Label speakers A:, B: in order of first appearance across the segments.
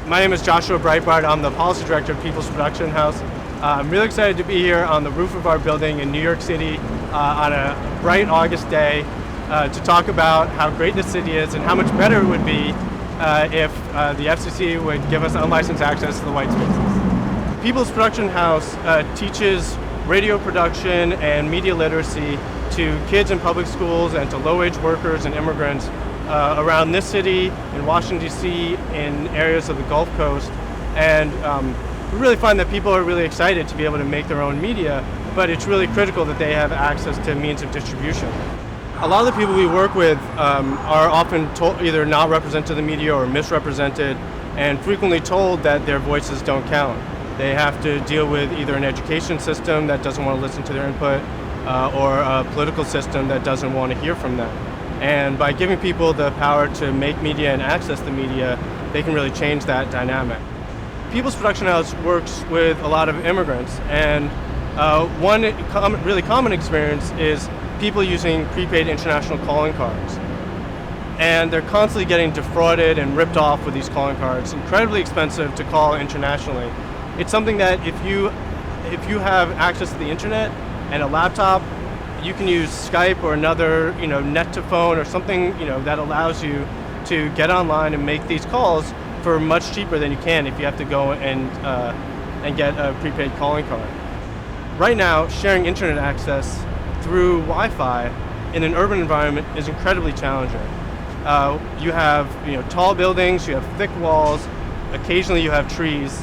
A: My name is Joshua Breitbart. I'm the Policy Director of People's Production House. I'm really excited to be here on the roof of our building in New York City on a bright August day to talk about how great the city is and how much better it would be if the FCC would give us unlicensed access to the white spaces. People's Production House teaches radio production and media literacy to kids in public schools and to low-wage workers and immigrants around this city, in Washington, D.C., in areas of the Gulf Coast. And we really find that people are really excited to be able to make their own media, but it's really critical that they have access to means of distribution. A lot of the people we work with are often either not represented in the media or misrepresented, and frequently told that their voices don't count. They have to deal with either an education system that doesn't want to listen to their input or a political system that doesn't want to hear from them. And by giving people the power to make media and access the media, they can really change that dynamic. People's Production House works with a lot of immigrants, and one really common experience is people using prepaid international calling cards. And they're constantly getting defrauded and ripped off with these calling cards. Incredibly expensive to call internationally. It's something that if you have access to the internet and a laptop, you can use Skype or another, net to phone or something, that allows you to get online and make these calls for much cheaper than you can if you have to go and get a prepaid calling card. Right now, sharing internet access through Wi-Fi in an urban environment is incredibly challenging. You have, tall buildings, you have thick walls, occasionally you have trees,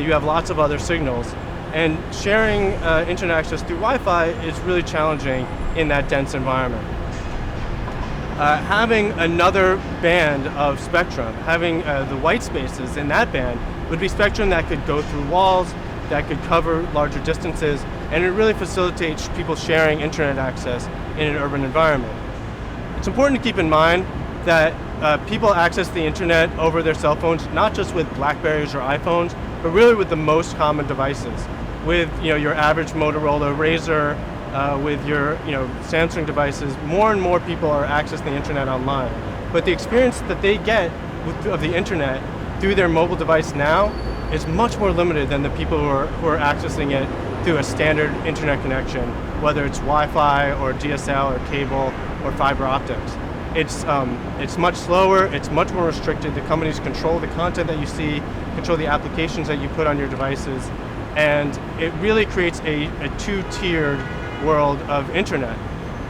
A: you have lots of other signals. And sharing internet access through Wi-Fi is really challenging in that dense environment. Having another band of spectrum, having the white spaces in that band would be spectrum that could go through walls, that could cover larger distances, and it really facilitates people sharing internet access in an urban environment. It's important to keep in mind that people access the internet over their cell phones, not just with Blackberries or iPhones, but really with the most common devices. With your average Motorola Razr, with your Samsung devices, more and more people are accessing the internet online. But the experience that they get of the internet through their mobile device now is much more limited than the people who are accessing it through a standard internet connection, whether it's Wi-Fi or DSL or cable or fiber optics. It's much slower, it's much more restricted. The companies control the content that you see, control the applications that you put on your devices, and it really creates a two-tiered world of internet.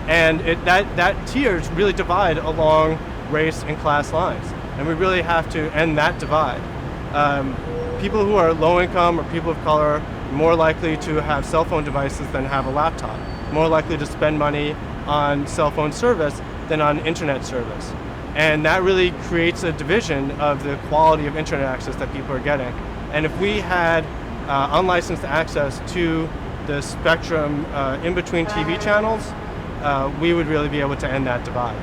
A: And that tiers really divide along race and class lines, and we really have to end that divide. People who are low income or people of color are more likely to have cell phone devices than have a laptop, more likely to spend money on cell phone service than on internet service. And that really creates a division of the quality of internet access that people are getting. And if we had unlicensed access to the spectrum in between TV channels, we would really be able to end that divide.